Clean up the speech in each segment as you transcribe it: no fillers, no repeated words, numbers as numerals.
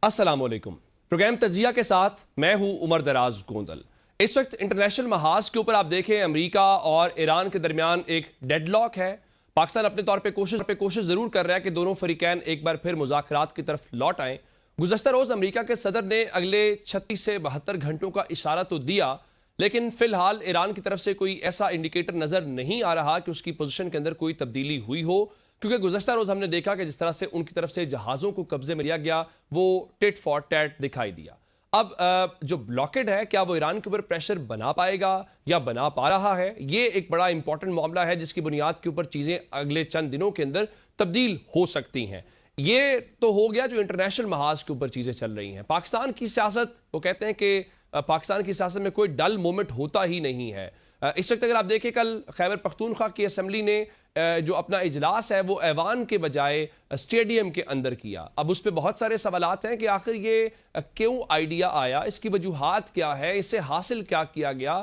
अस्सलामुअलैकुम। प्रोग्राम तजिया के साथ मैं हूं उमर दराज गोंदल। इस वक्त इंटरनेशनल महाज के ऊपर आप देखें अमेरिका और ईरान के दरमियान एक डेडलॉक है। पाकिस्तान अपने तौर पे कोशिश जरूर कर रहा है कि दोनों फरीकैन एक बार फिर मुज़ाकरात की तरफ लौट आएं। गुज़श्ता रोज अमेरिका के सदर ने अगले 36 से 72 घंटों का इशारा तो दिया, लेकिन फिलहाल ईरान की तरफ से कोई ऐसा इंडिकेटर नजर नहीं आ रहा कि उसकी पोजीशन के अंदर कोई तब्दीली हुई हो, क्योंकि गुज़श्ता रोज हमने देखा कि जिस तरह से उनकी तरफ से जहाज़ों को कब्जे में लिया गया वो टिट फॉर टैट दिखाई दिया। अब जो ब्लॉकेड है, क्या वो ईरान के ऊपर प्रेशर बना पाएगा या बना पा रहा है? ये एक बड़ा इंपॉर्टेंट मामला है जिसकी बुनियाद के ऊपर चीज़ें अगले चंद दिनों के अंदर तब्दील हो सकती हैं। ये तो हो गया जो इंटरनेशनल महाज के ऊपर चीज़ें चल रही हैं। पाकिस्तान की सियासत, वो कहते हैं कि पाकिस्तान की सियासत में कोई डल मोमेंट होता ही नहीं है। इस वक्त अगर आप देखें, कल खैबर पख्तूनख्वा की असम्बली ने जो अपना इजलास है वो ऐवान के बजाय स्टेडियम के अंदर किया। अब उस पर बहुत सारे सवालात हैं कि आखिर ये क्यों आइडिया आया, इसकी वजूहात क्या है, इससे हासिल क्या किया गया।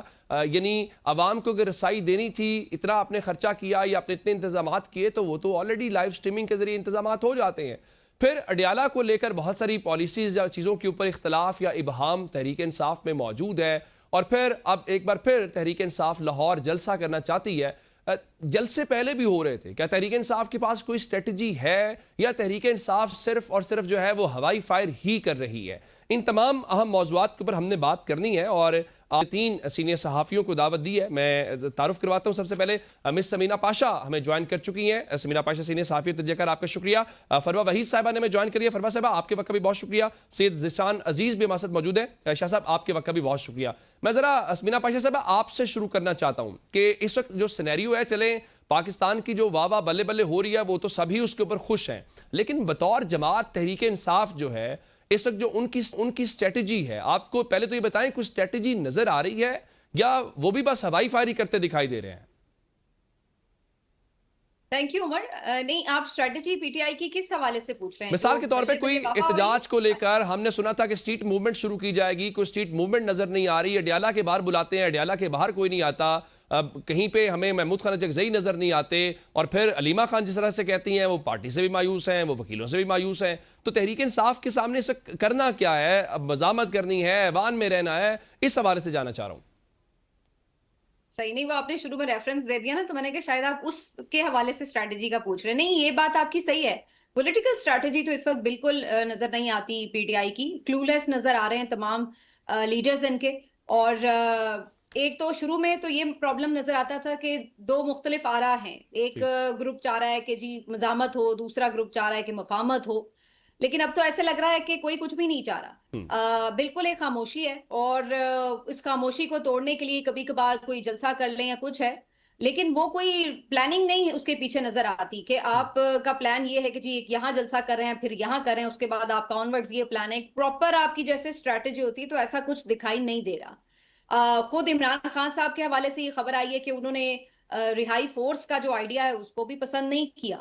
यानी आवाम को अगर रसाई देनी थी, इतना आपने खर्चा किया या आपने इतने इंतजाम किए, तो वो तो ऑलरेडी लाइव स्ट्रीमिंग के जरिए इंतजाम हो जाते हैं। फिर अडियाला को लेकर बहुत सारी पॉलिसीज या चीज़ों के ऊपर इख्तलाफ या इबहाम तहरीक इंसाफ में मौजूद है, और फिर अब एक बार फिर तहरीक इंसाफ लाहौर जलसा करना चाहती है। जलसे पहले भी हो रहे थे। क्या तहरीक इंसाफ के पास कोई स्ट्रेटजी है या तहरीक इंसाफ सिर्फ और सिर्फ जो है वो हवाई फायर ही कर रही है? इन तमाम अहम मौज़ूआत के ऊपर हमने बात करनी है और 3 सीनियर सहाफ़ियों को दावत दी है। मैं तारुफ करवाता हूँ। सबसे पहले मिस समीना पाशा हमें ज्वाइन कर चुकी हैं। समीना पाशा सीनियर सहाफ़ी तजयकार, आपका शुक्रिया। फरवा वहीद साहिबा ने हमें ज्वाइन करी है। फरवा साहिबा, आपके वक्त का भी बहुत शुक्रिया। सैयद ज़िशान अजीज़ भी हमारे साथ मौजूद है। शाह साहब, आपके वक्त का भी बहुत शुक्रिया। मैं ज़रा समीना पाशा साहब आपसे शुरू करना चाहता हूँ कि इस वक्त जो सिनेरियो है, चले पाकिस्तान की जो वाह वाह बल्ले बल्ले हो रही है वो तो सभी उसके ऊपर खुश हैं, लेकिन बतौर जमात तहरीक इंसाफ जो है इस वक्त जो उनकी स्ट्रेटजी है, आपको पहले तो ये बताएं कुछ स्ट्रेटजी नजर आ रही है या वो भी बस हवाई फायरी करते दिखाई दे रहे हैं? Thank you Umar. नहीं, आप स्ट्रेटजी पीटीआई की किस हवाले से पूछ रहे हैं? मिसाल के तौर पे कोई एहतजाज को लेकर हमने सुना था कि स्ट्रीट मूवमेंट शुरू की जाएगी, कोई स्ट्रीट मूवमेंट नजर नहीं आ रही। अडियाला के बाहर बुलाते हैं, अडियाला के बाहर कोई नहीं आता। कहीं पे हमें महमूद खान जगजई नजर नहीं आते, और फिर अलीमा खान जिस तरह से कहती हैं वो पार्टी से भी मायूस हैं, वो वकीलों से भी मायूस हैं। तो तहरीक इंसाफ के सामने से करना क्या है? अब मजामत करनी है, ऐवान में रहना है? इस हवाले से जाना चाह रहा हूँ। सही नहीं, वो आपने शुरू में रेफरेंस दे दिया ना, तो मैंने कहा शायद आप उसके हवाले से स्ट्रैटेजी का पूछ रहे हैं। नहीं, ये बात आपकी सही है। पॉलिटिकल स्ट्रैटेजी तो इस वक्त बिल्कुल नजर नहीं आती पीटीआई की। क्लूलेस नजर आ रहे हैं तमाम लीडर्स इनके। और एक तो शुरू में तो ये प्रॉब्लम नजर आता था कि दो मुख्तलिफ आरा हैं। एक ग्रुप चाह रहा है कि जी मजामत हो, दूसरा ग्रुप चाह रहा है कि मफामत हो। लेकिन अब तो ऐसे लग रहा है कि कोई कुछ भी नहीं चाह रहा। बिल्कुल एक खामोशी है, और इस खामोशी को तोड़ने के लिए कभी कभार कोई जलसा कर लें या कुछ है, लेकिन वो कोई प्लानिंग नहीं है उसके पीछे नजर आती कि आप का प्लान ये है कि जी यहाँ जलसा कर रहे हैं, फिर यहाँ कर रहे हैं, उसके बाद आपका ऑनवर्ड्स ये प्लान है। प्रॉपर आपकी जैसे स्ट्रैटेजी होती है, तो ऐसा कुछ दिखाई नहीं दे रहा। खुद इमरान खान साहब के हवाले से ये खबर आई है कि उन्होंने रिहाई फोर्स का जो आइडिया है उसको भी पसंद नहीं किया।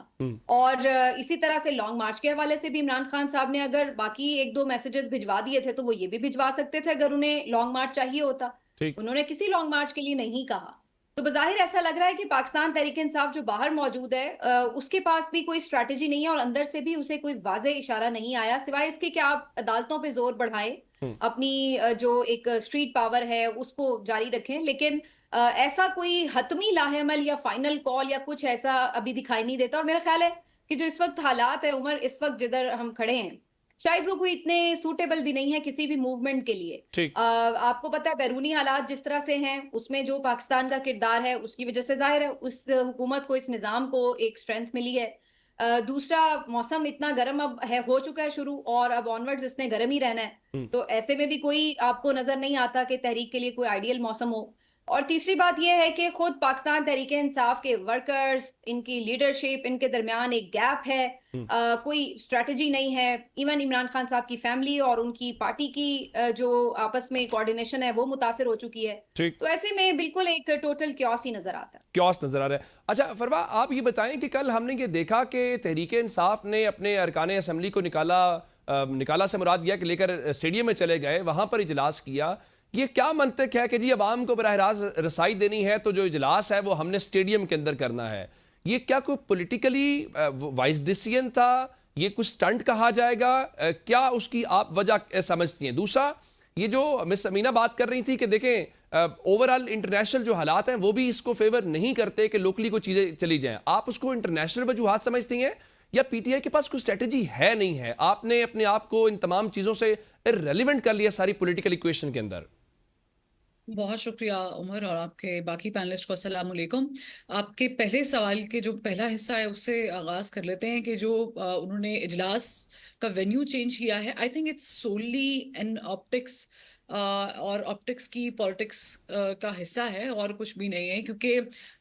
और इसी तरह से लॉन्ग मार्च के हवाले से भी इमरान खान साहब ने अगर बाकी 1-2 मैसेजेस भिजवा दिए थे तो वो ये भी भिजवा सकते थे अगर उन्हें लॉन्ग मार्च चाहिए होता। उन्होंने किसी लॉन्ग मार्च के लिए नहीं कहा। तो बज़ाहिर ऐसा लग रहा है कि पाकिस्तान तहरीक इंसाफ जो बाहर मौजूद है उसके पास भी कोई स्ट्रैटेजी नहीं है, और अंदर से भी उसे कोई वाज़ेह इशारा नहीं आया, सिवाय इसके कि आप अदालतों पे जोर बढ़ाएं, अपनी जो एक स्ट्रीट पावर है उसको जारी रखें। लेकिन ऐसा कोई हतमी लाहेमल या फाइनल कॉल या कुछ ऐसा अभी दिखाई नहीं देता। और मेरा ख्याल है कि जो इस वक्त हालात है उमर, इस वक्त जिधर हम खड़े हैं, शायद वो कोई इतने सूटेबल भी नहीं है किसी भी मूवमेंट के लिए। आपको पता है बैरूनी हालात जिस तरह से हैं, उसमें जो पाकिस्तान का किरदार है उसकी वजह से जाहिर है उस हुकूमत को, इस निज़ाम को एक स्ट्रेंथ मिली है। दूसरा, मौसम इतना गर्म अब है, हो चुका है शुरू, और अब ऑनवर्ड्स इसने गर्म ही रहना है। तो ऐसे में भी कोई आपको नजर नहीं आता कि तहरीक के लिए कोई आइडियल मौसम हो। और तीसरी बात यह है कि खुद पाकिस्तान तहरीक इंसाफ के वर्कर्स, इनकी लीडरशिप, इनके दरमियान एक गैप है। कोई स्ट्रेटजी नहीं है। इवन इमरान खान साहब की फैमिली और उनकी पार्टी की जो आपस में कोऑर्डिनेशन है वो मुतासिर हो चुकी है। तो ऐसे में बिल्कुल एक टोटल क्योस ही नजर आता है। क्योस नजर आ रहा है। अच्छा फरवा, आप ये बताएं कि कल हमने ये देखा कि तहरीक इंसाफ ने अपने अरकान असम्बली को निकाला से मुराद किया कि लेकर स्टेडियम में चले गए, वहां पर इजलास किया। ये क्या मंतक है कि जी अवाम को बराह रास्त रसाई देनी है तो जो इजलास है वो हमने स्टेडियम के अंदर करना है? ये क्या कोई पॉलिटिकली वाइज डिसीजन था ये कुछ स्टंट कहा जाएगा? क्या उसकी आप वजह समझती हैं? दूसरा, ये जो मिस अमीना बात कर रही थी कि देखें ओवरऑल इंटरनेशनल जो हालात हैं वो भी इसको फेवर नहीं करते कि लोकली कोई चीजें चली जाएं, आप उसको इंटरनेशनल वजूहात समझती हैं या पीटीआई के पास कोई स्ट्रेटजी है नहीं है? आपने अपने आप को इन तमाम चीजों से इररिलेवेंट कर लिया सारी पॉलिटिकल इक्वेशन के अंदर। बहुत शुक्रिया उमर, और आपके बाकी पैनलिस्ट को अस्सलाम वालेकुम। आपके पहले सवाल के जो पहला हिस्सा है उससे आगाज कर लेते हैं कि जो उन्होंने इजलास का वेन्यू चेंज किया है, I think it's solely an optics, और ऑप्टिक्स की पॉलिटिक्स का हिस्सा है और कुछ भी नहीं है। क्योंकि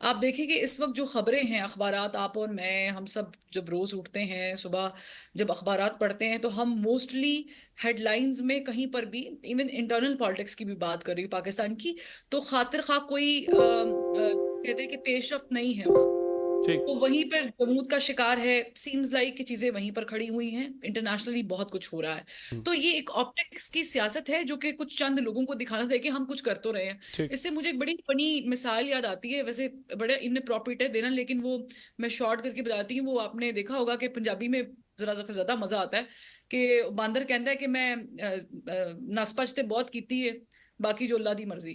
आप देखिए कि इस वक्त जो खबरें हैं, अखबारात, आप और मैं, हम सब जब रोज उठते हैं सुबह, जब अखबारात पढ़ते हैं, तो हम मोस्टली हेडलाइंस में कहीं पर भी, इवन इंटरनल पॉलिटिक्स की भी बात कर रही हूँ पाकिस्तान की, तो खातिर खा कोई कहते हैं कि पेशरफ्त नहीं है उसकी, ठीक। तो वहीं पर जमूद का शिकार है। सीम्स लाइक कि चीजें वहीं पर खड़ी हुई हैं, इंटरनेशनली बहुत कुछ हो रहा है। तो ये एक ऑप्टिक्स की सियासत है जो कि कुछ चंद लोगों को दिखाना था कि हम कुछ कर तो रहे हैं। ठीक। इससे मुझे एक बड़ी फनी मिसाल याद आती है, वैसे बड़े इन्हें प्रॉफिट है देना, लेकिन वो मैं शॉर्ट करके बताती हूँ। वो आपने देखा होगा कि पंजाबी में जरा ज्यादा मजा आता है कि बांदर कहता है कि मैं नसपच ते बहुत कीती है, बाकी जो अल्लाह दी मर्जी।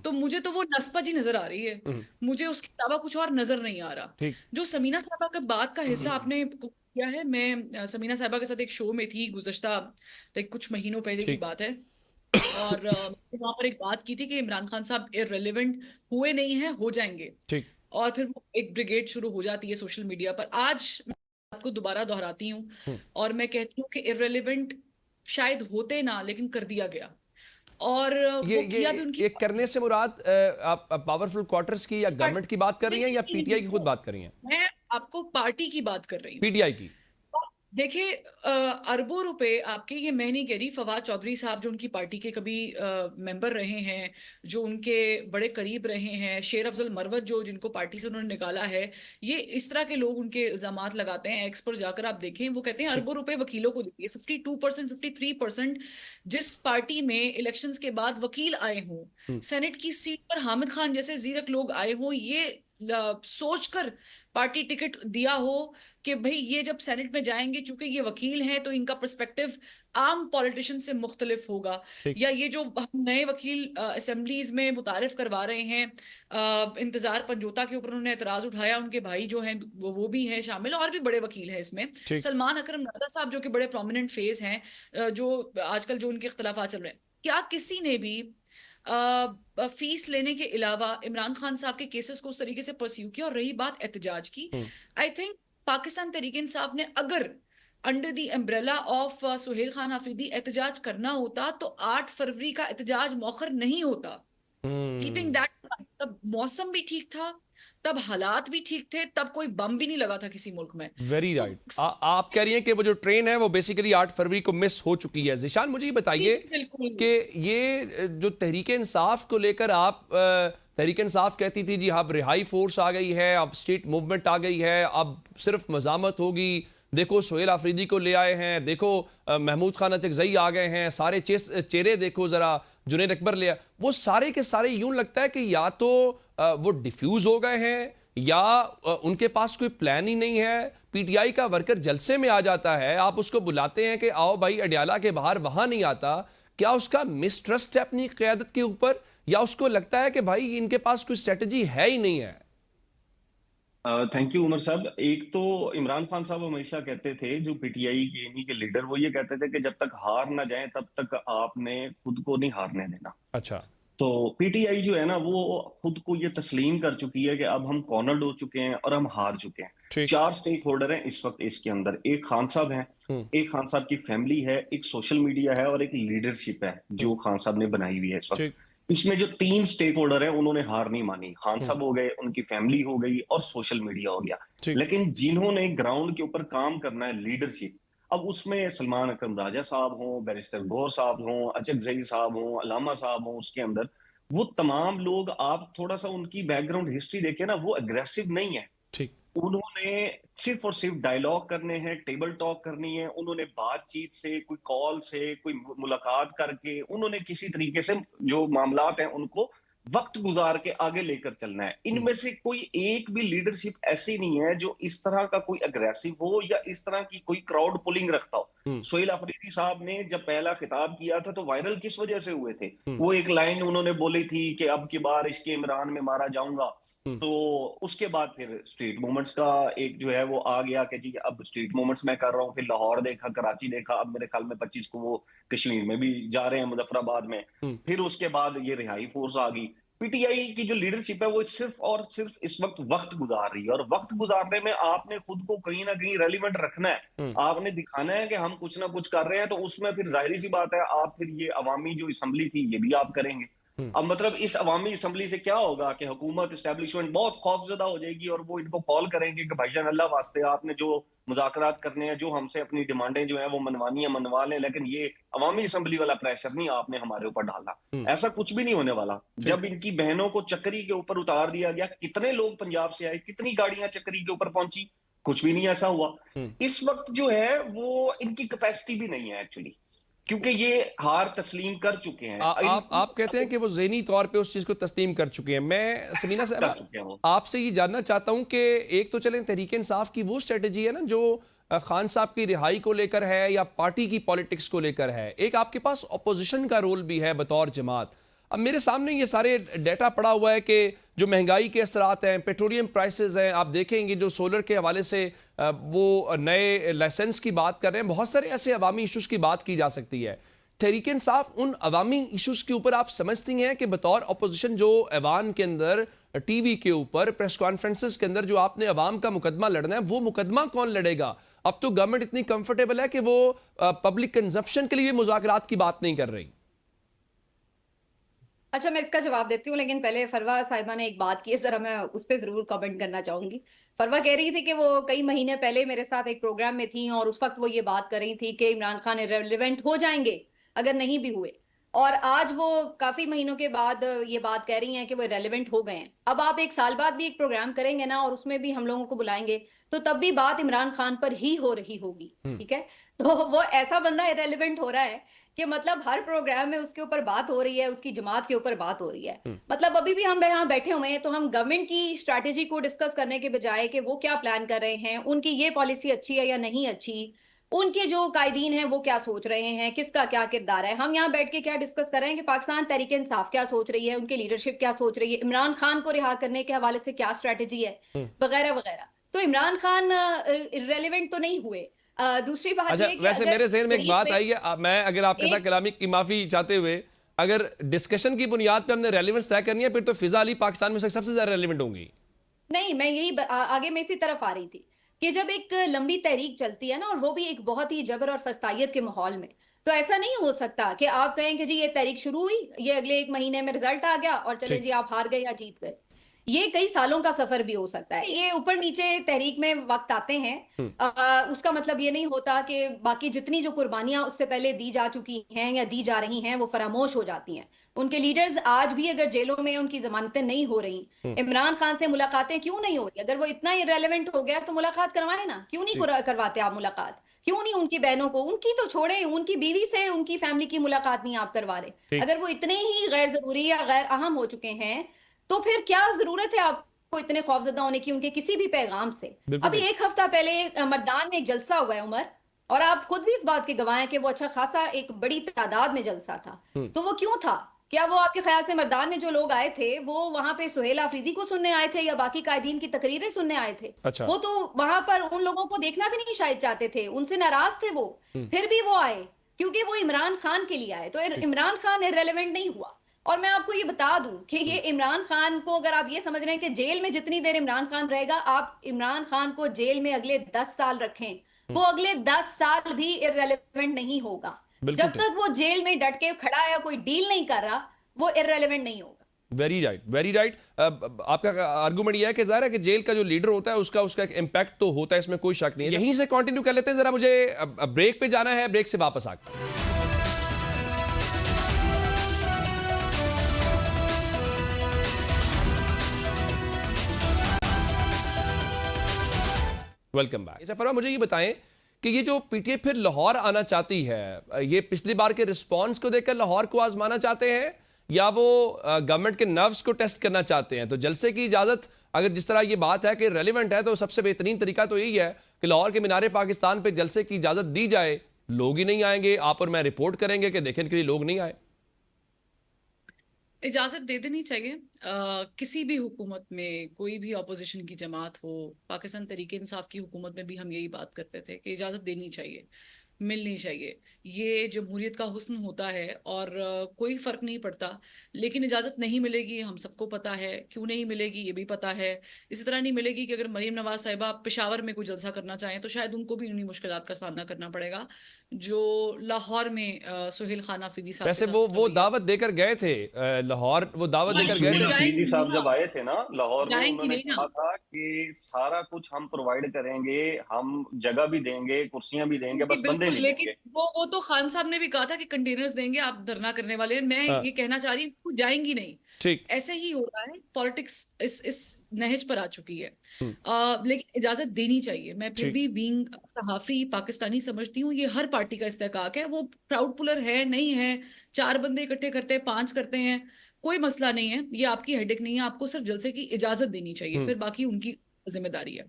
तो मुझे तो वो नसपच ही नजर आ रही है, मुझे उसके अलावा कुछ और नजर नहीं आ रहा। ठीक। जो समीना साहबा का बात का हिस्सा आपने किया है, मैं समीना साहबा के साथ एक शो में थी गुज़श्ता कुछ महीनों पहले की ठीक। बात है, और वहां पर एक बात की थी कि इमरान खान साहब इररिलेवेंट हुए नहीं हैं, हो जाएंगे। ठीक। और फिर वो एक ब्रिगेड शुरू हो जाती है सोशल मीडिया पर। आज मैं बात को दोबारा दोहराती हूँ और मैं कहती हूँ कि इररिलेवेंट शायद होते ना, लेकिन कर दिया गया, और ये वो किया भी उनकी ये करने से मुराद आप पावरफुल क्वार्टर्स की या गवर्नमेंट की बात कर रही हैं या पीटीआई की खुद बात कर रही हैं? मैं आपको पार्टी की बात कर रही हूँ। पीटीआई की। देखिए, अरबों रुपए आपके, ये मैं नहीं कह रही, फवाद चौधरी साहब जो उनकी पार्टी के कभी मेंबर रहे हैं, जो उनके बड़े करीब रहे हैं, शेर अफजल मरवत जो जिनको पार्टी से उन्होंने निकाला है, ये इस तरह के लोग उनके इल्जामात लगाते हैं। एक्स पर जाकर आप देखें, वो कहते हैं अरबों रुपए वकीलों को दिए। 52%, 53% जिस पार्टी में इलेक्शंस के बाद वकील आए हों, सेनेट की सीट पर हामिद खान जैसे जीरक लोग आए हों, ये सोचकर पार्टी टिकट दिया हो कि भाई ये जब सेनेट में जाएंगे, चूंकि ये वकील हैं, तो इनका पर्सपेक्टिव आम पॉलिटिशियन से मुख्तलिफ होगा। या ये जो हम नए वकील असेंबलीज में मुतारिफ करवा रहे हैं, इंतजार पंजोता के ऊपर उन्होंने एतराज उठाया, उनके भाई जो हैं वो भी हैं शामिल, और भी बड़े वकील हैं इसमें। सलमान अकरम नदा साहब जो कि बड़े प्रोमिनेंट फेस हैं, जो आजकल जो उनके इख्तलाफात चल रहे हैं, क्या किसी ने भी फीस लेने के अलावा इमरान खान साहब के केसेस को उस तरीके से परस्यू किया? और रही बात एहतजाज की, आई थिंक पाकिस्तान तहरीक इंसाफ ने अगर under the umbrella of Suhail Khan Afridi एहतजाज करना होता, तो 8 फरवरी का एहतजाज मौखर नहीं होता। कीपिंग दैट, तब मौसम भी ठीक था, तब हालात भी ठीक थे, तब कोई बम भी नहीं लगा था किसी मुल्क में। Very right. आप कह रही हैं कि वो जो ट्रेन है वो बेसिकली 8 फरवरी को मिस हो चुकी है। जिशान, मुझे ये बताइए कि ये जो तहरीक इंसाफ को लेकर आप तहरीक इंसाफ कहती थी जी अब रिहाई फोर्स आ गई है, अब स्टेट मूवमेंट आ गई है, अब सिर्फ मजामत होगी, देखो सोहेल आफरीदी को ले आए हैं, देखो महमूद खान अचकजई आ गए हैं, सारे चेहरे देखो जरा, जुनैद अकबर ले आए, वो सारे के सारे यूं लगता है कि या तो वो डिफ्यूज हो गए हैं या उनके पास कोई प्लान ही नहीं है। पीटीआई का वर्कर जलसे में आ जाता है, आप उसको बुलाते हैं कि आओ भाई अडियाला के बाहर, वहां नहीं आता। क्या उसका मिसट्रस्ट है अपनी क़यादत के ऊपर, या उसको लगता है कि भाई इनके पास कोई स्ट्रेटजी है ही नहीं है? थैंक यू उमर साहब। एक तो इमरान खान साहब हमेशा कहते थे, जो पीटीआई के इन्हीं के लीडर, वो ये कहते थे कि जब तक हार ना जाए तब तक आपने खुद को नहीं हारने देना। अच्छा। तो पीटीआई जो है ना, वो खुद को ये तस्लीम कर चुकी है कि अब हम कॉर्नर्ड हो चुके हैं और हम हार चुके हैं। 4 स्टेक होल्डर हैं इस वक्त इसके अंदर। एक खान साहब हैं, एक खान साहब की फैमिली है, एक सोशल मीडिया है और एक लीडरशिप है जो खान साहब ने बनाई हुई है इस वक्त। इसमें जो 3 स्टेक होल्डर हैं उन्होंने हार नहीं मानी। खान साहब हो गए, उनकी फैमिली हो गई और सोशल मीडिया हो गया। लेकिन जिन्होंने ग्राउंड के ऊपर काम करना है, लीडरशिप, अब उसमें सलमान अकरम राजा साहब हों, बैरिस्टर गौर साहब हों, अचकजई साहब हों, अलामा साहब हों, उसके अंदर वो तमाम लोग, आप थोड़ा सा उनकी बैकग्राउंड हिस्ट्री देखें ना, वो अग्रेसिव नहीं है। ठीक। उन्होंने सिर्फ और सिर्फ डायलॉग करने हैं, टेबल टॉक करनी है। उन्होंने बातचीत से, कोई कॉल से, कोई मुलाकात करके, उन्होंने किसी तरीके से जो मामलात हैं उनको वक्त गुजार के आगे लेकर चलना है। इनमें से कोई एक भी लीडरशिप ऐसी नहीं है जो इस तरह का कोई अग्रेसिव हो या इस तरह की कोई क्राउड पुलिंग रखता हो। सोहेल अफरीदी साहब ने जब पहला खिताब किया था तो वायरल किस वजह से हुए थे? वो एक लाइन उन्होंने बोली थी कि अब की बार इसके इमरान में मारा जाऊंगा। तो उसके बाद फिर स्ट्रीट मूवमेंट्स का एक जो है वो आ गया कि जी अब स्ट्रीट मूवमेंट्स मैं कर रहा हूँ। फिर लाहौर देखा, कराची देखा, अब मेरे ख्याल में 25 को वो कश्मीर में भी जा रहे हैं, मुजफ्फराबाद में। फिर उसके बाद ये रिहाई फोर्स आ गई। पीटीआई की जो लीडरशिप है वो सिर्फ और सिर्फ इस वक्त वक्त गुजार रही है, और वक्त गुजारने में आपने खुद को कहीं ना कहीं रेलिवेंट रखना है। आपने दिखाना है कि हम कुछ ना कुछ कर रहे हैं, तो उसमें फिर जाहिर सी बात है आप फिर ये अवामी जो असम्बली थी ये भी आप करेंगे। अब मतलब इस अवामी असम्बली से क्या होगा कि हुकूमत एस्टेब्लिशमेंट बहुत खौफजदा हो जाएगी और वो इनको कॉल करेंगे कि भाईजान अल्लाह वास्ते आपने जो मुज़ाकरात करने हैं, जो हमसे अपनी डिमांडें जो है वो मनवानी है मनवा लें, लेकिन ये अवामी असम्बली वाला प्रेशर नहीं आपने हमारे ऊपर डाला। ऐसा कुछ भी नहीं होने वाला। जब इनकी बहनों को चक्री के ऊपर उतार दिया गया, कितने लोग पंजाब से आए, कितनी गाड़ियां चक्री के ऊपर पहुंची, कुछ भी नहीं ऐसा हुआ। इस वक्त जो है वो इनकी कैपेसिटी भी नहीं है एक्चुअली, क्योंकि ये हार तस्लीम कर चुके हैं। आप कहते हैं कि वो ज़हनी तौर पे उस चीज को तस्लीम कर चुके हैं। मैं समीना साहब आपसे ये जानना चाहता हूं कि एक तो चलें तहरीक इंसाफ की वो स्ट्रेटजी है ना जो खान साहब की रिहाई को लेकर है या पार्टी की पॉलिटिक्स को लेकर है, एक आपके पास अपोजिशन का रोल भी है बतौर जमात। अब मेरे सामने ये सारे डेटा पड़ा हुआ है कि जो महंगाई के असरात हैं, पेट्रोलियम प्राइसेस हैं, आप देखेंगे जो सोलर के हवाले से वो नए लाइसेंस की बात कर रहे हैं, बहुत सारे ऐसे अवामी इशूज़ की बात की जा सकती है। तहरीक इंसाफ उन अवामी इशूज़ के ऊपर आप समझती हैं कि बतौर अपोजिशन जो ऐवान के अंदर, टीवी के ऊपर, प्रेस कॉन्फ्रेंसेस के अंदर जो आपने अवाम का मुकदमा लड़ना है, वो मुकदमा कौन लड़ेगा? अब तो गवर्नमेंट इतनी कंफर्टेबल है कि वो पब्लिक कंजप्शन के लिए मुज़ाकरात की बात नहीं कर रही। अच्छा, मैं इसका जवाब देती हूँ, लेकिन पहले फरवा साहिबा ने एक बात की है, जरा मैं उस पर जरूर कमेंट करना चाहूंगी। फरवा कह रही थी कि वो कई महीने पहले मेरे साथ एक प्रोग्राम में थी और उस वक्त वो ये बात कर रही थी कि इमरान खान इररिलेवेंट हो जाएंगे अगर नहीं भी हुए, और आज वो काफी महीनों के बाद ये बात कह रही हैं कि वो इररिलेवेंट हो गए हैं। अब आप एक साल बाद भी एक प्रोग्राम करेंगे ना और उसमें भी हम लोगों को बुलाएंगे, तो तब भी बात इमरान खान पर ही हो रही होगी, ठीक है? तो वो ऐसा बंदा इररिलेवेंट हो रहा है कि मतलब हर प्रोग्राम में उसके ऊपर बात हो रही है, उसकी जमात के ऊपर बात हो रही है। मतलब अभी भी हम यहाँ बैठे हुए हैं तो हम गवर्नमेंट की स्ट्रैटेजी को डिस्कस करने के बजाय कि वो क्या प्लान कर रहे हैं, उनकी ये पॉलिसी अच्छी है या नहीं अच्छी, उनके जो कायदीन हैं वो क्या सोच रहे हैं, किसका क्या किरदार है, हम यहाँ बैठ के क्या डिस्कस कर रहे हैं कि पाकिस्तान तहरीक इंसाफ क्या सोच रही है, उनकी लीडरशिप क्या सोच रही है, इमरान खान को रिहा करने के हवाले से क्या स्ट्रैटेजी है, वगैरह वगैरह। तो इमरान खान इररिलेवेंट तो नहीं हुए। दूसरी बात अच्छा, वैसे मेरे ज़हन में एक बात आई है, मैं अगर आपके साथ कलामी की माफी चाहते हुए, अगर डिस्कशन की बुनियाद पे हमने रेलेवेंस तय करनी है, फिर तो फिजा अली पाकिस्तान में से सबसे ज्यादा रेलेवेंट होंगी। नहीं, मैं यही आगे मैं इसी तरफ आ रही थी कि जब एक लंबी तहरीक चलती है ना, और वो भी एक बहुत ही जबर और फस्तायत के माहौल में, तो ऐसा नहीं हो सकता कि आप कहें कि जी ये तहरीक शुरू हुई, ये अगले एक महीने में रिजल्ट आ गया और चले जी आप हार गए या जीत गए। ये कई सालों का सफर भी हो सकता है। ये ऊपर नीचे तहरीक में वक्त आते हैं, उसका मतलब ये नहीं होता कि बाकी जितनी जो कुर्बानियां उससे पहले दी जा चुकी हैं या दी जा रही हैं वो फरामोश हो जाती हैं। उनके लीडर्स आज भी अगर जेलों में उनकी जमानतें नहीं हो रही, इमरान खान से मुलाकातें क्यों नहीं हो रही? अगर वो इतना इररिलेवेंट हो गया तो मुलाकात करवाए ना, क्यों नहीं करवाते आप मुलाकात? क्यों नहीं उनकी बहनों को, उनकी तो छोड़े, उनकी बीवी से, उनकी फैमिली की मुलाकात नहीं आप करवा रहे? अगर वो इतने ही गैर जरूरी या गैर अहम हो चुके हैं तो फिर क्या जरूरत है आपको इतने खौफजदा होने की उनके किसी भी पैगाम से? अभी एक हफ्ता पहले मर्दान में एक जलसा हुआ है उमर, और आप खुद भी इस बात के गवाह हैं कि वो अच्छा खासा एक बड़ी तादाद में जलसा था। तो वो क्यों था? क्या वो आपके ख्याल से मर्दान में जो लोग आए थे वो वहां पे सुहेल अफरीदी को सुनने आए थे या बाकी कायदीन की तकरीरें सुनने आए थे? अच्छा। वो तो वहां पर उन लोगों को देखना भी नहीं शायद चाहते थे, उनसे नाराज थे वो, फिर भी वो आए क्योंकि वो इमरान खान के लिए आए। तो इमरान खान इररिलेवेंट नहीं हुआ। और मैं आपको ये बता दूं कि ये इमरान खान को, अगर आप ये समझ रहे हैं कि जेल में जितनी देर इमरान खान रहेगा, आप इमरान खान को जेल में अगले 10 साल रखें, वो अगले 10 साल भी इररिलेवेंट नहीं होगा। जब तक वो जेल में डट के खड़ा है, कोई डील नहीं कर रहा, वो इररिलेवेंट नहीं होगा। Very right, very right. आपका आर्गुमेंट यह है कि जाहिर है कि जेल का जो लीडर होता है उसका एक इम्पैक्ट तो होता है, इसमें कोई शक नहीं है। यहीं से कंटिन्यू कर लेते हैं, जरा मुझे ब्रेक पे जाना है, ब्रेक से वापस आकर वेलकम बैक। अच्छा फरवा, मुझे ये बताएं कि ये जो पीटीआई फिर लाहौर आना चाहती है, ये पिछली बार के रिस्पांस को देखकर लाहौर को आजमाना चाहते हैं या वो गवर्नमेंट के नर्व्स को टेस्ट करना चाहते हैं? तो जलसे की इजाजत, अगर जिस तरह ये बात है कि रेलिवेंट है, तो सबसे बेहतरीन तरीका तो यही है कि लाहौर के मीनारे पाकिस्तान पे जलसे की इजाजत दी जाए। लोग ही नहीं आएंगे, आप और मैं रिपोर्ट करेंगे कि देखें के लिए लोग नहीं आए। इजाजत दे देनी चाहिए। किसी भी हुकूमत में कोई भी ऑपोजिशन की जमात हो, पाकिस्तान तरीके इंसाफ की हुकूमत में भी हम यही बात करते थे कि इजाजत देनी चाहिए, मिलनी चाहिए। ये जमहूरियत का हुस्न होता है और कोई फर्क नहीं पड़ता। लेकिन इजाजत नहीं मिलेगी, हम सबको पता है क्यों नहीं मिलेगी, ये भी पता है। इसी तरह नहीं मिलेगी कि अगर मरीम नवाज साहिबा पेशावर में कोई जलसा करना चाहें तो शायद उनको भी उन्हीं मुश्किलात का सामना करना पड़ेगा जो लाहौर में सुहेल खान आफरीदी साहब वैसे के वो साथ दावत देकर गए थे लाहौर, वो दावत देकर गए सुहेल थे। अफरीदी साहब जब आए थे ना लाहौर में, जाएंगी उन्होंने नहीं ना। कहा था कि सारा कुछ हम प्रोवाइड करेंगे, हम जगह भी देंगे, कुर्सियां भी देंगे, बस बंदे बिल्कुल, नहीं लेकिन देंगे। वो तो खान साहब ने भी कहा था कि कंटेनर्स देंगे, आप धरना करने वाले हैं। मैं हाँ, ये कहना चाह रही हूँ वो जाएंगी नहीं। ठीक। ऐसे ही हो रहा है, पॉलिटिक्स इस नहज पर आ चुकी है। हम्म, लेकिन इजाजत देनी चाहिए। मैं फिर ठीक। भी बीइंग सहाफी पाकिस्तानी समझती हूँ ये हर पार्टी का इस्तेहकाक है। वो क्राउड पुलर है नहीं है, 4 बंदे इकट्ठे करते हैं, 5 करते हैं, कोई मसला नहीं है, ये आपकी हेडेक नहीं है। आपको सिर्फ जलसे की इजाजत देनी चाहिए, हम्म, फिर बाकी उनकी जिम्मेदारी है।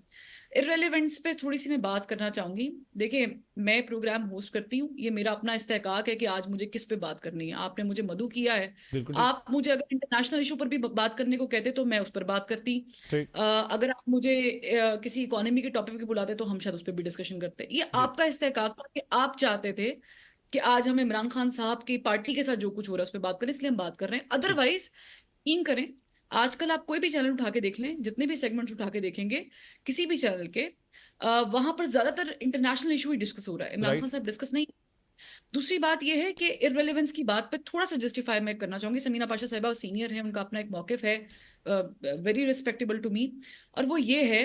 इररेलेवेंट्स पे थोड़ी सी मैं बात करना चाहूंगी। देखिए, मैं प्रोग्राम होस्ट करती हूँ, ये मेरा अपना इस्तेहकाक है कि आज मुझे किस पे बात करनी है। आपने मुझे मधु किया है, बिल्कुल ठीक। आप मुझे अगर इंटरनेशनल इशू पर भी बात करने को कहते तो मैं उस पर बात करती। ठीक। अगर आप मुझे किसी इकोनॉमी के टॉपिक पे बुलाते तो हम शायद उस पर भी डिस्कशन करते। ये जी। आपका इस्तेहकाक था कि आप चाहते थे कि आज हम इमरान खान साहब की पार्टी के साथ जो कुछ हो रहा है उस पर बात करें, इसलिए हम बात कर रहे हैं। अदरवाइज यकीन करें, आजकल आप कोई भी चैनल उठा के देख लें, जितने भी सेगमेंट्स उठा के देखेंगे किसी भी चैनल के, वहां पर ज्यादातर इंटरनेशनल इशू ही डिस्कस हो रहा है, इमरान खान राइट। साहब डिस्कस नहीं। दूसरी बात यह है कि इररेलेवेंस की बात पे थोड़ा सा जस्टिफाई मैं करना चाहूंगी। समीना पाशा साहिबा सीनियर है, उनका अपना एक मौकिफ है, वेरी रिस्पेक्टेबल टू मी, और वो ये है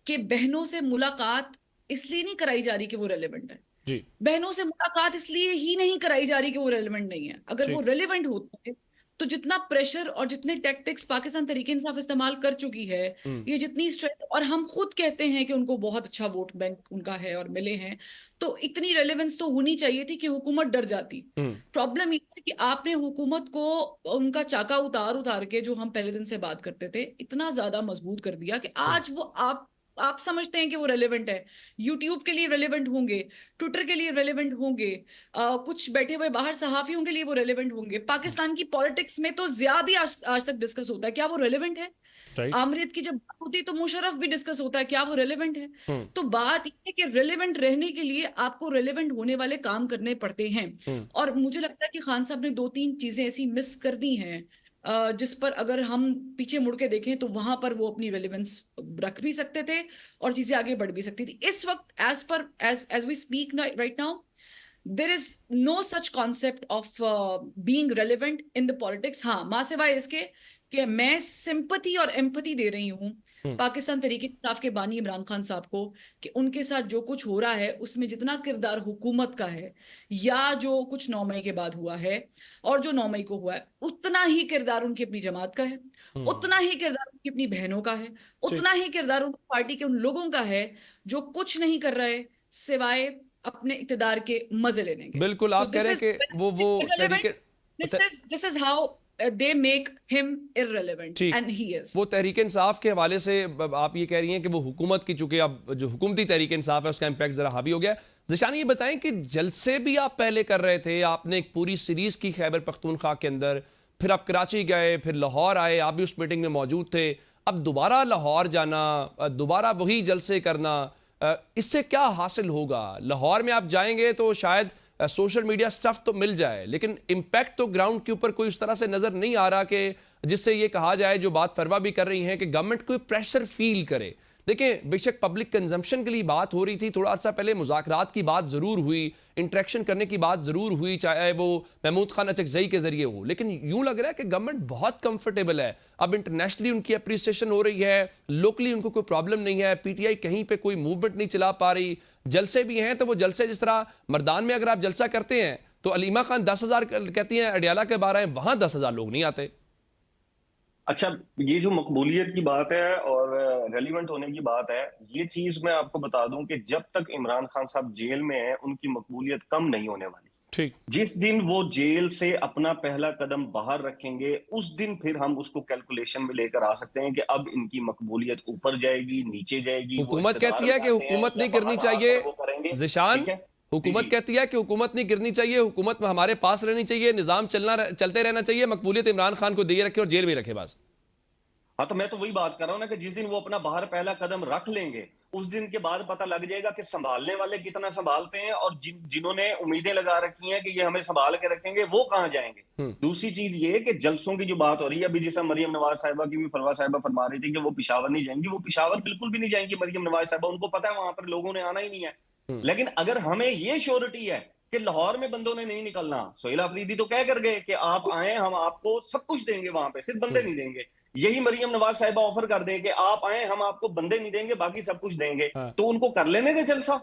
कि बहनों से मुलाकात इसलिए नहीं कराई जा रही कि वो रेलेवेंट है। जी। बहनों से मुलाकात इसलिए ही नहीं कराई जा रही कि वो रेलेवेंट नहीं है। अगर वो ठीक। रेलेवेंट होता है तो जितना प्रेशर और जितने टैक्टिक्स पाकिस्तान तरीके इंसाफ इस्तेमाल कर चुकी है, हम्म, ये जितनी स्ट्रेंथ, और हम खुद कहते हैं कि उनको बहुत अच्छा वोट बैंक उनका है और मिले हैं, तो इतनी रेलेवेंस तो होनी चाहिए थी कि हुकूमत डर जाती। हम्म, प्रॉब्लम ये है कि आपने हुकूमत को उनका चाका उतार उतार के, जो हम पहले दिन से बात करते थे, इतना ज्यादा मजबूत कर दिया कि हम्म, आज वो आप समझते हैं कि वो रेलेवेंट है, यूट्यूब के लिए रेलेवेंट होंगे, ट्विटर के लिए रेलेवेंट होंगे, कुछ बैठे हुए बाहर सहाफियों के लिए वो रेलेवेंट होंगे। पाकिस्तान की पॉलिटिक्स में तो जिया भी आज तक डिस्कस होता है, क्या वो रेलेवेंट है? राइट। आमरीत की जब बात होती है तो मुशर्रफ भी डिस्कस होता है, क्या वो रेलेवेंट है? हम्म, तो बात यह है कि रेलेवेंट रहने के लिए आपको रेलेवेंट होने वाले काम करने पड़ते हैं। हम्म, और मुझे लगता है कि खान साहब ने 2-3 चीजें ऐसी मिस कर दी हैं, जिस पर अगर हम पीछे मुड़ के देखें तो वहां पर वो अपनी रेलेवेंस रख भी सकते थे और चीजें आगे बढ़ भी सकती थी। इस वक्त as we speak right now, there is no such concept of being relevant in the politics. हाँ, मां सिवाय इसके कि मैं सिंपथी और एम्पथी दे रही हूँ हम्म, पाकिस्तान तरीके इंसाफ के बानी इमरान खान साहब को, कि उनके साथ जो कुछ हो रहा है उसमें जितना किरदार हुकूमत का है या जो कुछ 9 मई के बाद हुआ है और जो 9 मई को हुआ है, उतना ही किरदार उनकी अपनी जमात का है, उतना ही किरदार उनकी अपनी बहनों का है, ठीक। उतना ही किरदार उनकी पार्टी के उन लोगों का है जो कुछ नहीं कर रहे सिवाय अपने इक़्तिदार के मजे लेने के। बिल्कुल, सो आप कह दिस रहे इज हैं कि वो Tehreek-e this is how they make him irrelevant ठीक। and he is। वो तहरीक इंसाफ के हवाले से आप ये कह रही हैं कि वो हुकूमत की, चूंकि अब जो हुकूमती तहरीक इंसाफ है उसका इम्पैक्ट जरा हावी हो गया। ज़िशान, ये बताएं कि जलसे भी आप पहले कर रहे थे, आपने एक पूरी सीरीज की खैबर पख्तूनख्वा के अंदर, फिर आप कराची गए, फिर लाहौर आए, आप भी उस मीटिंग में मौजूद थे। अब दोबारा लाहौर जाना, दोबारा वही जलसे करना, इससे क्या हासिल होगा? लाहौर में आप जाएंगे तो शायद सोशल मीडिया स्टफ तो मिल जाए, लेकिन इम्पैक्ट तो ग्राउंड के ऊपर कोई उस तरह से नजर नहीं आ रहा कि जिससे ये कहा जाए, जो बात फरवा भी कर रही हैं, कि गवर्नमेंट कोई प्रेशर फील करे। देखें, बेशक पब्लिक कंजम्पशन के लिए बात हो रही थी, थोड़ा अर्सा पहले मुज़ाकरात की बात ज़रूर हुई, इंटरेक्शन करने की बात ज़रूर हुई, चाहे वो महमूद खान अचकज़ई के ज़रिए हो, लेकिन यूं लग रहा है कि गवर्नमेंट बहुत कंफर्टेबल है। अब इंटरनेशनली उनकी अप्रिसिएशन हो रही है, लोकली उनको कोई प्रॉब्लम नहीं है, पीटीआई कहीं पे कोई मूवमेंट नहीं चला पा रही। जलसे भी हैं तो वो जलसे, जिस तरह मर्दान में अगर आप जलसा करते हैं तो अलीमा खान 10,000 कहती हैं, अडियाला के 12 हैं, वहां 10,000 लोग नहीं आते। अच्छा, ये जो मकबूलियत की बात है और रेलिवेंट होने की बात है, ये चीज मैं आपको बता दूं कि जब तक इमरान खान साहब जेल में हैं उनकी मकबूलियत कम नहीं होने वाली। ठीक। जिस दिन वो जेल से अपना पहला कदम बाहर रखेंगे, उस दिन फिर हम उसको कैलकुलेशन में लेकर आ सकते हैं कि अब इनकी मकबूलियत ऊपर जाएगी, नीचे जाएगी, वो हुकूमत इक़्तिदार कहती है में कि आते हैं हुकूमत या नहीं गिरनी बाहर चाहिए। आकर वो करेंगे। ज़िशान, ठीक है जी हुकूमत जी। कहती है कि हुकूमत नहीं गिरनी चाहिए, हुकूमत हमारे पास रहनी चाहिए, निज़ाम चलते रहना चाहिए, मकबूलियत इमरान खान को दिए रखे और जेल में रखे बस। हाँ, तो मैं तो वही बात कर रहा हूँ ना कि जिस दिन वो अपना बाहर पहला कदम रख लेंगे, उस दिन के बाद पता लग जाएगा कि संभालने वाले कितना संभालते हैं और जिन्होंने उम्मीदें लगा रखी हैं कि ये हमें संभाल के रखेंगे, वो कहाँ जाएंगे। दूसरी चीज ये कि जलसों की जो बात हो रही है, अभी जैसा मरियम नवाज साहिबा की भी फरवा साहिबा फरमा रही थी कि वो पिशावर नहीं जाएंगी, वो पिशावर बिल्कुल भी नहीं जाएंगी मरियम नवाज साहिबा, उनको पता है वहां पर लोगों ने आना ही नहीं है। लेकिन अगर हमें ये श्योरिटी है कि लाहौर में बंदों ने नहीं निकलना, सोहेल अफरीदी तो कह कर गए कि आप आए, हम आपको सब कुछ देंगे, वहां पे सिर्फ बंदे नहीं देंगे। यही मरियम नवाज साहिबा ऑफर कर दें कि आप आए, हम आपको बंदे नहीं देंगे, बाकी सब कुछ देंगे, हाँ। तो उनको कर लेने दे जलसा।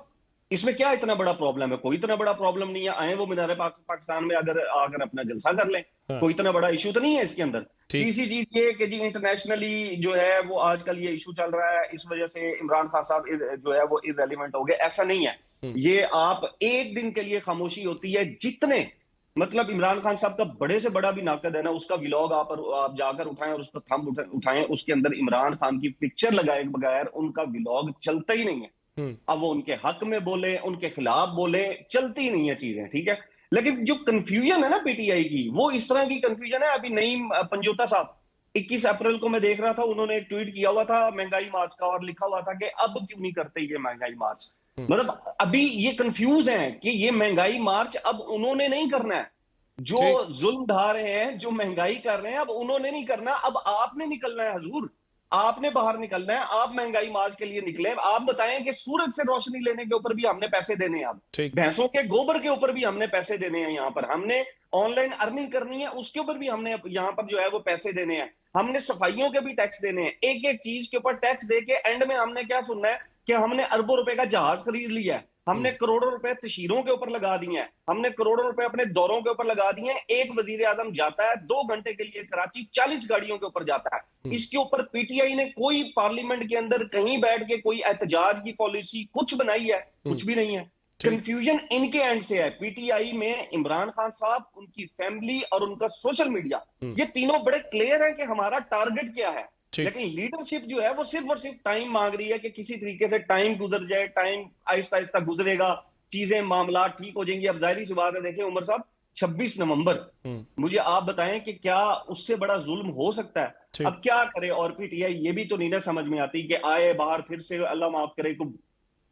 इसमें क्या इतना बड़ा प्रॉब्लम है? कोई इतना बड़ा प्रॉब्लम नहीं है, आए वो मीनार पाकिस्तान में अगर आकर अपना जलसा कर लें, हाँ। कोई इतना बड़ा इशू तो नहीं है इसके अंदर। ठीक। तीसरी चीज ये कि जी इंटरनेशनली जो है वो आजकल ये इशू चल रहा है, इस वजह से इमरान खान साहब जो है वो इररेलेवेंट हो गए, ऐसा नहीं है। ये आप एक दिन के लिए खामोशी होती है, जितने मतलब इमरान खान साहब का बड़े से बड़ा भी नाकद है ना, उसका व्लॉग आप जाकर उठाएं और उस पर थंब उठाएं, उसके अंदर इमरान खान की पिक्चर लगाए बगैर उनका व्लॉग चलता ही नहीं है। अब वो उनके हक में बोले, उनके खिलाफ बोले, चलती नहीं है चीजें, ठीक है। लेकिन जो कंफ्यूजन है ना पीटीआई की, वो इस तरह की कंफ्यूजन है। अभी नईम पंजोता साहब 21 अप्रैल को मैं देख रहा था, उन्होंने एक ट्वीट किया हुआ था महंगाई मार्च का, और लिखा हुआ था कि अब क्यों नहीं करते ये महंगाई मार्च। मतलब अभी ये कंफ्यूज हैं कि ये महंगाई मार्च अब उन्होंने नहीं करना है। जो जुल्म ढा रहे हैं, जो महंगाई कर रहे हैं, अब उन्होंने नहीं करना, अब आपने निकलना है हजूर, आपने बाहर निकलना है। आप महंगाई मार्च के लिए निकले, आप बताएं कि सूरज से रोशनी लेने के ऊपर भी हमने पैसे देने हैं, अब भैंसों के गोबर के ऊपर भी हमने पैसे देने हैं, यहाँ पर हमने ऑनलाइन अर्निंग करनी है, उसके ऊपर भी हमने यहाँ पर जो है वो पैसे देने हैं, हमने सफाइयों के भी टैक्स देने हैं। एक एक चीज के ऊपर टैक्स दे के एंड में हमने क्या सुनना है कि हमने अरबों रुपए का जहाज खरीद लिया है, हमने करोड़ों रुपए तशीरों के ऊपर लगा दिए हैं, हमने करोड़ों रुपए अपने दौरों के ऊपर लगा दिए हैं। एक वजीर आजम जाता है 2 घंटे के लिए कराची, 40 गाड़ियों के ऊपर जाता है। इसके ऊपर पीटीआई ने कोई पार्लियामेंट के अंदर कहीं बैठ के कोई एहतजाज की पॉलिसी कुछ बनाई है? कुछ भी नहीं है। कंफ्यूजन इनके एंड से है। पीटीआई में इमरान खान साहब, उनकी फैमिली और उनका सोशल मीडिया, ये तीनों बड़े क्लियर है कि हमारा टारगेट क्या है। लेकिन लीडरशिप जो है वो सिर्फ और सिर्फ टाइम मांग रही है कि किसी तरीके से टाइम गुजर जाए, टाइम आहिस्ता आहिस्ता गुजरेगा, चीजें मामला ठीक हो जाएंगी। अब जाहिर सी बात है, देखें उमर साहब, 26 नवंबर, मुझे आप बताएं कि क्या उससे बड़ा जुल्म हो सकता है? अब क्या करे? और पीटीआई ये भी तो नहीं ना समझ में आती कि आए बाहर फिर से अल्लाह माफ करे को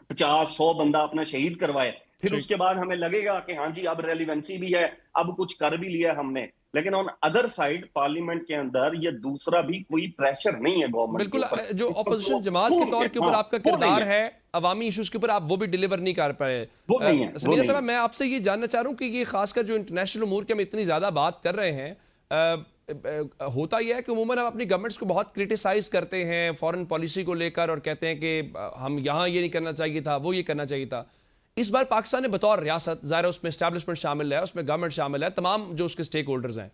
50-100 बंदा अपना शहीद करवाए, फिर उसके बाद हमें लगेगा कि हाँ जी अब रेलिवेंसी भी है, अब कुछ कर भी लिया हमने। लेकिन ऑन अदर साइड पार्लियामेंट के अंदर ये दूसरा भी कोई प्रेशर नहीं है गवर्नमेंट बिल्कुल। जो ऑपोजिशन जमात के तौर के ऊपर आपका किरदार है अवामी इशूज के ऊपर, आप वो भी डिलीवर नहीं कर पाए। समीरा साहब, मैं आपसे ये जानना चाह रहा हूँ कि ये खासकर जो इंटरनेशनल उमूर के हम इतनी ज्यादा बात कर रहे हैं, होता यह है कि उमूमन हम अपनी गवर्नमेंट्स को बहुत क्रिटिसाइज करते हैं फॉरेन पॉलिसी को लेकर और कहते हैं कि हम यहाँ ये नहीं करना चाहिए था, वो ये करना चाहिए था। इस बार पाकिस्तान ने बतौर रियासत, ज़ाहिर है उसमें एस्टैब्लिशमेंट शामिल है, उसमें गवर्नमेंट शामिल है, तमाम जो उसके स्टेक होल्डर्स हैं,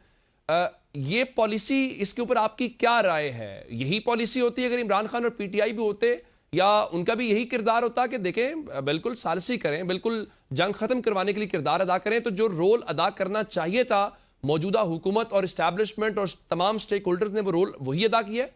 ये पॉलिसी, इसके ऊपर आपकी क्या राय है? यही पॉलिसी होती है अगर इमरान खान और पीटीआई भी होते, या उनका भी यही किरदार होता कि देखें बिल्कुल सालसी करें, बिल्कुल जंग खत्म करवाने के लिए किरदार अदा करें, तो जो रोल अदा करना चाहिए था मौजूदा हुकूमत और इस्टेब्लिशमेंट और तमाम स्टेक होल्डर्स ने वो रोल वही अदा किया?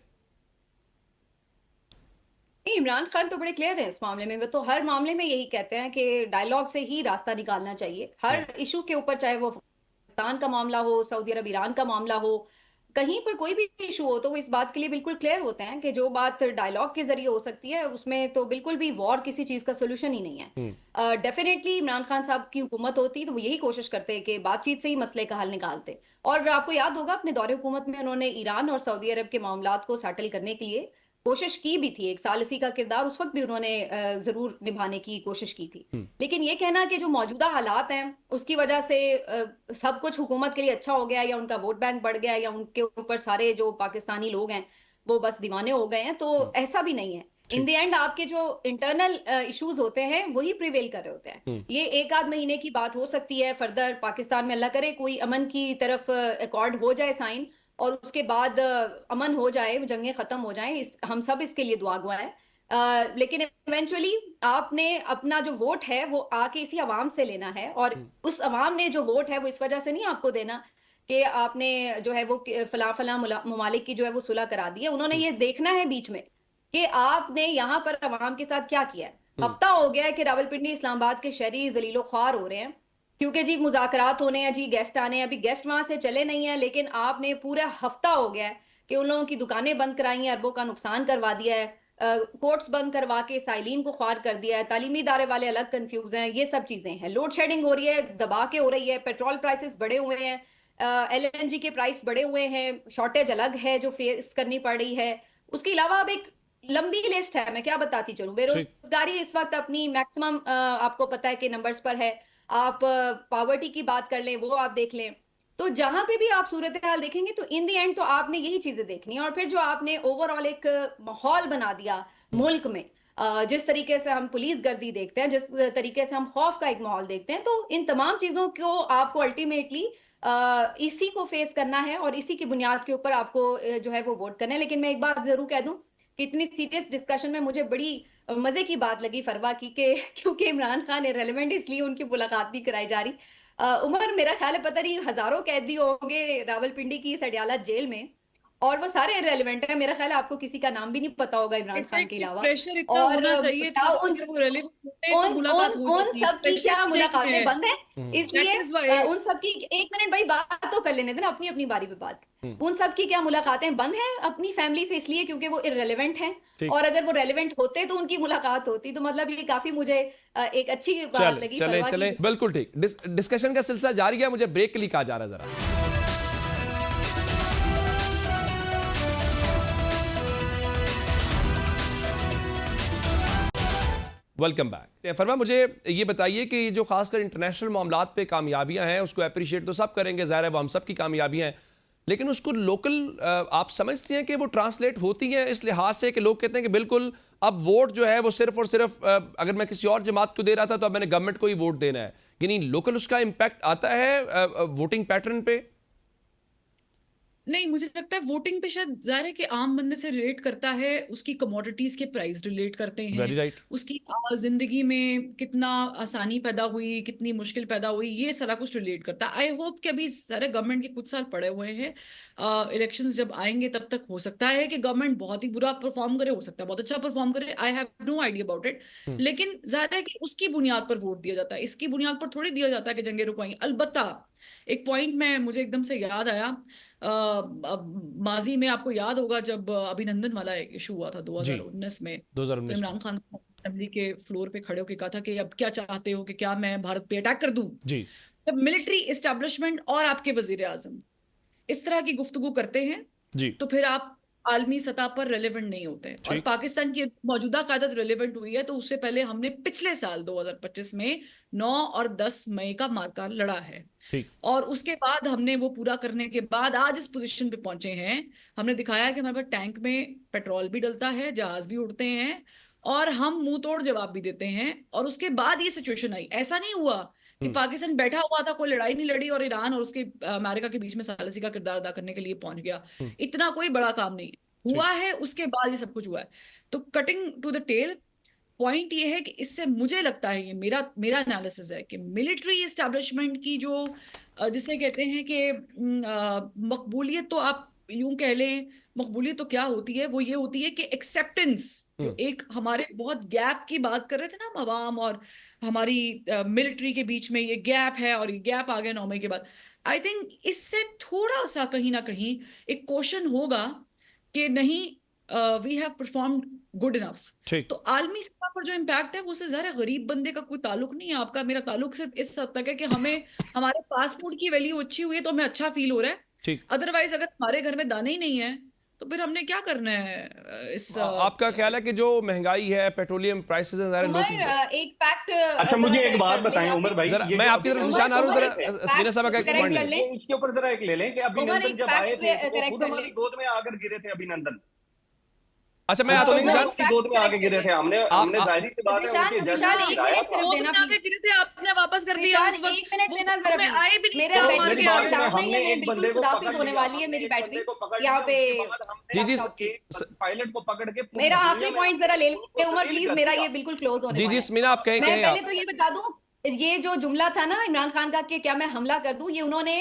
इमरान खान तो बड़े क्लियर है इस मामले में, वो तो हर मामले में यही कहते हैं कि डायलॉग से ही रास्ता निकालना चाहिए हर इशू के ऊपर, चाहे वो पाकिस्तान का मामला हो, सऊदी अरब ईरान का मामला हो, कहीं पर कोई भी इशू हो, तो वो इस बात के लिए बिल्कुल क्लियर होते हैं कि जो बात डायलॉग के जरिए हो सकती है उसमें तो बिल्कुल भी वॉर किसी चीज का सोल्यूशन ही नहीं है। डेफिनेटली इमरान खान साहब की हुकूमत होती तो वो यही कोशिश करते कि बातचीत से ही मसले का हल निकालते। और आपको याद होगा अपने दौरे हुकूमत में उन्होंने ईरान और सऊदी अरब के मामलात को सेटल करने के लिए कोशिश की भी थी, एक सालसी का किरदार उस वक्त भी उन्होंने जरूर निभाने की कोशिश की थी। लेकिन ये कहना कि जो मौजूदा हालात हैं उसकी वजह से सब कुछ हुकूमत के लिए अच्छा हो गया, या उनका वोट बैंक बढ़ गया, या उनके ऊपर सारे जो पाकिस्तानी लोग हैं वो बस दीवाने हो गए हैं, तो ऐसा भी नहीं है। इन द एंड आपके जो इंटरनल इश्यूज होते हैं वही प्रिवेल कर रहे होते हैं। ये एक आध महीने की बात हो सकती है, फर्दर पाकिस्तान में अल्लाह करे कोई अमन की तरफ अकॉर्ड हो जाए साइन, और उसके बाद अमन हो जाए, जंगें खत्म हो जाएं, हम सब इसके लिए दुआ गवा है। लेकिन इवेंचुअली आपने अपना जो वोट है वो आके इसी अवाम से लेना है, और उस अवाम ने जो वोट है वो इस वजह से नहीं आपको देना कि आपने जो है वो फला फला ममालिक की जो है वो सुलह करा दी है। उन्होंने ये देखना है बीच में कि आपने यहाँ पर अवाम के साथ क्या किया है। हफ्ता हो गया है कि रावलपिंडी इस्लामाबाद के शहरी जलीलो ख्वार हो रहे हैं क्योंकि जी मुज़ाकरात होने हैं, जी गेस्ट आने हैं। अभी गेस्ट वहां से चले नहीं है, लेकिन आपने पूरा हफ्ता हो गया है कि उन लोगों की दुकानें बंद कराई हैं, अरबों का नुकसान करवा दिया है, कोर्ट्स बंद करवा के साइलिन को ख्वार कर दिया है, तालीमी इदारे वाले अलग कंफ्यूज हैं। ये सब चीजें हैं, लोड शेडिंग हो रही है, दबा के हो रही है, पेट्रोल प्राइसेस बढ़े हुए हैं, LNG के प्राइस बढ़े हुए हैं, शॉर्टेज अलग है जो फेस करनी पड़ रही है। उसके अलावा अब एक लंबी लिस्ट है, मैं क्या बताती चलूं। बेरोजगारी इस वक्त अपनी मैक्सिमम आपको पता है कि नंबर्स पर है। आप पॉवर्टी की बात कर लें, वो आप देख लें। तो जहां पे भी आप सूरत हाल देखेंगे तो इन दी एंड तो आपने यही चीजें देखनी है। और फिर जो आपने ओवरऑल एक माहौल बना दिया मुल्क में, जिस तरीके से हम पुलिस गर्दी देखते हैं, जिस तरीके से हम खौफ का एक माहौल देखते हैं, तो इन तमाम चीजों को आपको अल्टीमेटली इसी को फेस करना है और इसी की बुनियाद के ऊपर आपको जो है वो वोट करना है। लेकिन मैं एक बात जरूर कह दूं कि इतनी सीरियस डिस्कशन में मुझे बड़ी मजे की बात लगी फरवा की कि क्योंकि इमरान खान इररिलेवेंट इसलिए उनकी मुलाकात नहीं कराई जा रही। उमर, मेरा ख्याल है पता नहीं हजारों कैदी होंगे रावलपिंडी की इस अडयाला जेल में, और वो सारे इररिलेवेंट है। मेरा ख्याल है आपको किसी का नाम भी नहीं पता होगा इमरान खान के अलावा। प्रेशर इतना और होना चाहिए था, अगर वो रेलेवेंट होते तो मुलाकात हो उन जाती। सब की क्या मुलाकातें बंद है, That इसलिए is why- उन सब की, एक मिनट भाई बात तो कर लेने देना अपनी अपनी बारी पे बात। उन सब की क्या मुलाकातें बंद हैं अपनी फैमिली से, इसलिए क्योंकि वो इररिलेवेंट हैं। और अगर वो रेलेवेंट होते तो उनकी मुलाकात होती। तो मतलब ये काफी मुझे एक अच्छी बात लगी। चले बिल्कुल ठीक। डिस्कशन का सिलसिला जारी है, मुझे ब्रेक के लिए कहा जा रहा है जरा। Welcome back. फरमा, मुझे ये बताइए कि जो खासकर इंटरनेशनल मामलात पे कामयाबियां हैं उसको अप्रिशिएट तो सब करेंगे, ज़ाहिर है वो हम सब की कामयाबियां हैं, लेकिन उसको लोकल आप समझते हैं कि वो ट्रांसलेट होती हैं इस लिहाज से कि लोग कहते हैं कि बिल्कुल अब वोट जो है वो सिर्फ और सिर्फ अगर मैं किसी और जमात को दे रहा था तो अब मैंने गवर्नमेंट को ही वोट देना है, यानी लोकल उसका इम्पैक्ट आता है वोटिंग पैटर्न पे? नहीं, मुझे लगता है वोटिंग पे शायद जाहिर है कि आम बंदे से रिलेट करता है, उसकी कमोडिटीज के प्राइस रिलेट करते हैं। Very right. उसकी जिंदगी में कितना आसानी पैदा हुई, कितनी मुश्किल पैदा हुई, ये सारा कुछ रिलेट करता है। आई होप कि अभी सारे गवर्नमेंट के कुछ साल पड़े हुए हैं, इलेक्शंस जब आएंगे तब तक हो सकता है कि गवर्नमेंट बहुत ही बुरा परफॉर्म करे, हो सकता है बहुत अच्छा परफॉर्म करे, I have no idea about it. लेकिन जाहिर है कि उसकी बुनियाद पर वोट दिया जाता है, इसकी बुनियाद पर थोड़ी दिया जाता है कि जंगे रुकवाई। अलबत्ता एक पॉइंट में मुझे एकदम से याद आया, माजी में आपको याद होगा जब अभिनंदन वाला इशू हुआ था 2019 में, तो इमरान खान असेंबली के फ्लोर पे खड़े होकर कहा था कि अब क्या चाहते हो, कि क्या मैं भारत पे अटैक कर दूं। जब मिलिट्री इस्टेब्लिशमेंट और आपके वजीर आजम इस तरह की गुफ्तगू करते हैं तो फिर आप आलमी सतह पर रेलेवेंट नहीं होते हैं। और पाकिस्तान की मौजूदा क़यादत रेलेवेंट हुई है तो उससे पहले हमने पिछले साल 2025 में 9 और 10 मई का मार्का लड़ा है, और उसके बाद हमने वो पूरा करने के बाद आज इस पोजीशन पे पहुंचे हैं। हमने दिखाया है कि हमारे पास टैंक में पेट्रोल भी डलता है, जहाज भी उड़ते हैं, और हम मुंह तोड़ जवाब भी देते हैं। और उसके बाद ये सिचुएशन आई। ऐसा नहीं हुआ कि पाकिस्तान बैठा हुआ था, कोई लड़ाई नहीं लड़ी और ईरान और उसके अमेरिका के बीच में सालिसी का किरदार अदा करने के लिए पहुंच गया। इतना कोई बड़ा काम नहीं हुआ है, उसके बाद ये सब कुछ हुआ है। तो cutting to the tail, point ये है कि इससे मुझे लगता है, ये मेरा एनालिसिस है कि मिलिट्री एस्टैब्लिशमेंट की जो जिसे कहते हैं कि मकबूलियत, तो आप यूं कह लें, मकबूलियत तो क्या होती है, वो ये होती है कि एक्सेप्टेंस, जो एक हमारे बहुत गैप की बात कर रहे थे ना हम अवाम और हमारी मिलिट्री के बीच में ये गैप है, और ये गैप आ गया 9 मई के बाद। आई थिंक इससे थोड़ा सा कहीं ना कहीं एक क्वेश्चन होगा कि नहीं we have performed good enough. तो आलमी सतह पर जो इम्पैक्ट है वो से ज़रा गरीब बंदे का कोई ताल्लुक नहीं है, आपका मेरा ताल्लुक सिर्फ इस हद तक है कि हमें हमारे पासपोर्ट की वैल्यू अच्छी हुई है तो हमें अच्छा फील हो रहा है। अदरवाइज अगर हमारे घर में दाने ही नहीं है तो फिर हमने क्या करना है इस आपका ख्याल है कि जो महंगाई है, पेट्रोलियम प्राइसेस हैं, एक फैक्ट। अच्छा, मुझे एक बात बताएं उमर भाई, मैं आपकी तरफ निशान आ रहा हूं, जरा समीना साहब का पॉइंट ले लें, इसके ऊपर जरा एक ले लें कि अभिनंदन जब आए थे तो खुद हमारी गोद में आकर गिरे थे अभिनंदन। अच्छा मैं आता हूँ तो उनकी गोद में आके गिरे थे, हमने जाहिर सी बात है उनके जज ने गिराया था। वो अपने आके गिरे थे, आपने वापस कर दिया उस वक्त। एक मिनट देना जरा मैं आए भी नहीं, मेरे तो बैटरी मार के का आ गए। डाउन नहीं हमने है, एक वो बंदे बिल्कुल को खुदाफिज पकड़ होने लिया, वाली है मेरी बैटरी यहाँ पे। जी पायलट को पकड़ के मेरा आखिरी पॉइंट जरा ले लेते उमर प्लीज, मेरा ये बिल्कुल क्लोज होने जी वाला जी है। स्मिना आप कहें मैं कहें पहले आप। तो ये बता दूं, ये जो जुमला था ना इमरान खान का कि क्या मैं हमला कर दूं, ये उन्होंने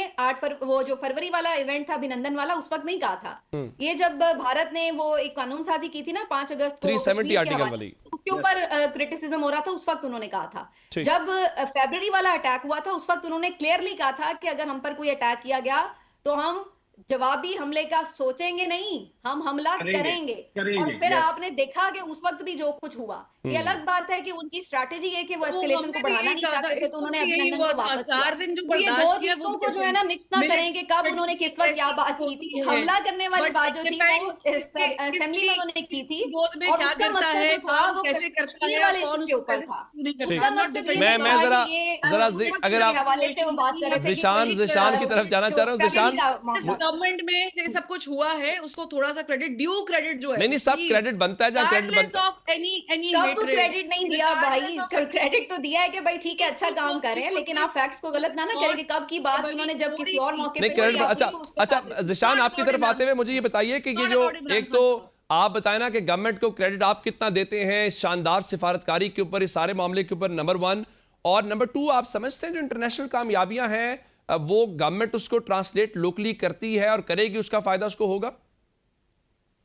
वो जो फरवरी वाला इवेंट था अभिनंदन वाला, उस वक्त नहीं कहा था। ये जब भारत ने वो एक कानून साजी की थी ना 5 अगस्त को 370 आर्टिकल वाली, उसके ऊपर क्रिटिसिज्म हो रहा था, उस वक्त उन्होंने कहा था। ठीक। जब फरवरी वाला अटैक हुआ था उस वक्त उन्होंने क्लियरली कहा था कि अगर हम पर कोई अटैक किया गया तो हम जवाबी हमले का सोचेंगे नहीं, हम हमला करेंगे। और फिर आपने देखा कि उस वक्त भी जो कुछ हुआ, ये अलग बात है कि उनकी स्ट्रैटेजी है कि वो एस्केलेशन को बढ़ाना नहीं चाहते थे, तो उन्होंने अभिनंदन को वापस किया। 4 दिन जो तो ये दो बर्दाश्त किया चीजों वो को जो है ना मिक्स ना करेंगे, कब उन्होंने किस वक्त क्या बात की थी। हमला करने वाली बात जो थी वो असेंबली में उन्होंने की थी, गोद में और क्या उसका करता मकसद है, जो था वो कैसे करता कश्मीर है, वाले कौन इशू के उसको ऊपर था। नहीं करता। उसका I'm not मकसद defending ये मैं था जरा कि ये जरा अगर आप हवाले से वो बात कर रहे थे कि जिशान की तरफ जाना चाह रहा हूँ। जिशान गवर्नमेंट में ये सब कुछ हुआ है, उसको थोड़ा सा क्रेडिट, ड्यू क्रेडिट जो है, नहीं सब क्रेडिट बनता है जहाँ क्रेडिट बनता है। ऑफ एनी कब क्रेडिट नहीं दिया भाई, क्रेडिट तो दिया है कि भाई ठीक है अच्छा काम कर रहे हैं, लेकिन आप फैक्ट्स को गलत ना करें कि कब की बात उन्होंने जब किसी और मौके नहीं पे क्रेडिट कोई अच्छा आपकी तो उसके अच्छा साथ- जिशान आपकी तरफ आते हुए मुझे ये बताइए कि ये जो एक तो आप बताएं ना कि गवर्नमेंट को क्रेडिट आप कितना देते हैं इस शानदार सिफारतकारी के ऊपर, इस सारे मामले के ऊपर, नंबर 1, और नंबर 2 आप समझते हैं जो इंटरनेशनल कामयाबियां हैं वो गवर्नमेंट उसको ट्रांसलेट लोकली करती है और करेगी, उसका फायदा उसको होगा?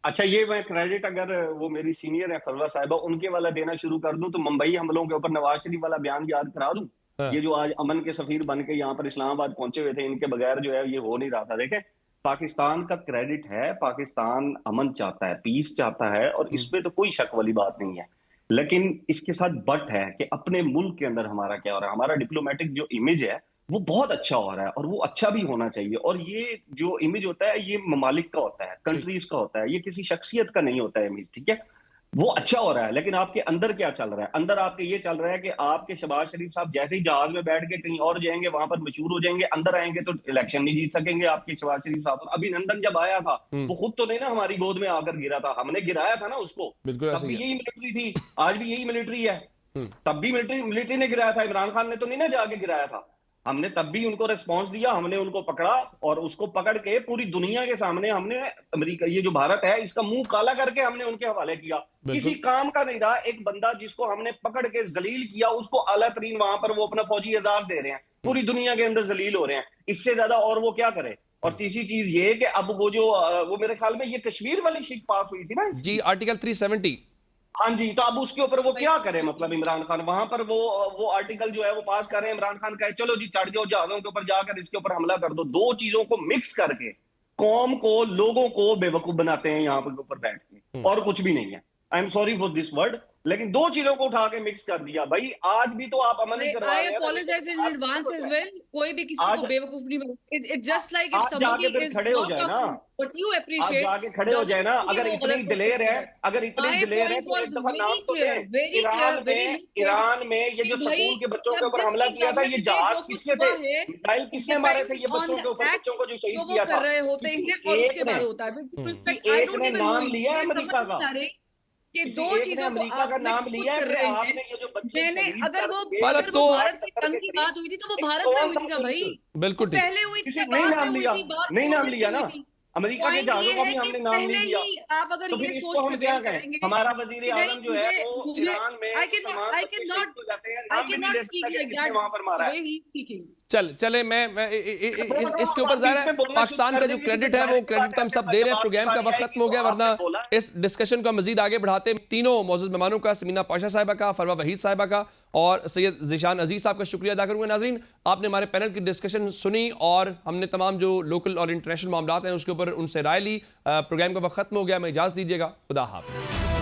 अच्छा, ये मैं क्रेडिट अगर वो मेरी सीनियर है फरवा साहिबा उनके वाला देना शुरू कर दूं तो मुंबई हमलों के ऊपर नवाज शरीफ वाला बयान याद करा दूं। ये जो आज अमन के सफीर बन के यहाँ पर इस्लामाबाद पहुंचे हुए थे, इनके बगैर जो है ये हो नहीं रहा था। देखें, पाकिस्तान का क्रेडिट है, पाकिस्तान अमन चाहता है, पीस चाहता है, और इसमें तो कोई शक वाली बात नहीं है। लेकिन इसके साथ बट है कि अपने मुल्क के अंदर हमारा क्या हो रहा है। हमारा डिप्लोमेटिक जो इमेज है वो बहुत अच्छा हो रहा है, और वो अच्छा भी होना चाहिए। और ये जो इमेज होता है ये ममालिक का होता है, कंट्रीज का होता है, ये किसी शख्सियत का नहीं होता है इमेज, ठीक है। वो अच्छा हो रहा है, लेकिन आपके अंदर क्या चल रहा है? अंदर आपके ये चल रहा है कि आपके शहबाज शरीफ साहब जैसे ही जहाज में बैठ के कहीं और जाएंगे वहां पर मशहूर हो जाएंगे, अंदर आएंगे तो इलेक्शन नहीं जीत सकेंगे आपके शहबाज शरीफ साहब। अभिनंदन जब आया था वो खुद तो नहीं ना हमारी गोद में आकर गिरा था, हमने गिराया था ना उसको। तब भी यही मिलिट्री थी, आज भी यही मिलिट्री है। तब भी मिलिट्री ने गिराया था, इमरान खान ने तो नहीं ना जाके गिराया था। हमने तब भी उनको रिस्पांस दिया, हमने उनको पकड़ा, और उसको पकड़ के पूरी दुनिया के सामने हमने अमेरिका, ये जो भारत है इसका मुंह काला करके हमने उनके हवाले किया। किसी काम का नहीं रहा। एक बंदा जिसको हमने पकड़ के जलील किया उसको आला तरीन वहां पर वो अपना फौजी एजाज दे रहे हैं, पूरी दुनिया के अंदर जलील हो रहे हैं। इससे ज्यादा और वो क्या करे? और तीसरी चीज ये कि अब वो मेरे ख्याल में ये कश्मीर वाली शिक पास हुई थी ना जी, आर्टिकल 370। हाँ जी, तो अब उसके ऊपर वो क्या करे? मतलब इमरान खान वहां पर वो आर्टिकल जो है वो पास कर रहे हैं। इमरान खान कहे चलो जी चढ़ जाओ जहाजों के ऊपर, जाकर इसके ऊपर हमला कर दो। दो चीजों को मिक्स करके कौम को, लोगों को बेवकूफ बनाते हैं यहाँ पर ऊपर बैठ के, और कुछ भी नहीं है। I am sorry for this word, लेकिन दो चीजों को उठा के मिक्स कर दिया। भाई आज भी तो आप अमल नहीं करवा रहे हैं। I apologize in advance as well. कोई भी किसी को बेवकूफ नहीं बना। It's just like if somebody is खड़े हो जाए ना, but you appreciate, जाके खड़े हो जाए ना। अगर इतने दिलेर है, अगर इतने दिलेर है तो एक दफा नाम तो ले। ईरान में ये जो स्कूल के बच्चों के ऊपर हमला किया था, ये जहाज किसके थे? मिसाइल किसने मारे थे? ये बच्चों के ऊपर, बच्चों को जो शहीद किया था। एक ने नाम लिया अमेरिका का, कि दो चीजों को अमेरिका का नाम लिया है कि आपने ये जो बच्चे शहीद अगर वो करके- तो भारत में जंग की बात हुई थी तो वो भारत में हुई थी ना भाई, बिल्कुल ठीक। पहले हुई थी, किसी बाद नहीं में नाम हुई लिया, थी, बाद नहीं में नाम हुई लिया ना। थी। अमेरिका के Point जहाजों ये का है भी कि हमने नाम नहीं पहले लिया। ही आप अगर तो ये फिर सोच इसको हम क्या प्रिपेयर कहें? करेंगे, हमारा वजीर आजम जो है वो मुझे- ईरान में I cannot- मुसलमान I बच्चे cannot- शहीद हो जाते हैं, I नाम भी नहीं cannot ले speak सकता कि like किसने that वहां पर मारा है। way he is speaking. चले मैं इसके ऊपर ज़ाहिर है पाकिस्तान का जो क्रेडिट है वो क्रेडिट का हम सब दे रहे हैं। प्रोग्राम का वक्त खत्म हो गया, वरना इस डिस्कशन को मजीद आगे बढ़ाते। तीनों मौजूद मेहमानों का, समीना पाशा साहिबा का, फरवा वहीद साहिबा का और सैयद ज़ीशान अजीज साहब का शुक्रिया अदा करूंगा। नाज़रीन, आपने हमारे पैनल की डिस्कशन सुनी और हमने तमाम जो लोकल और इंटरनेशनल मामलात हैं उसके ऊपर उनसे राय ली। प्रोग्राम का वक्त खत्म हो गया, मैं इजाज़त दीजिएगा। खुदा हाफ़िज़।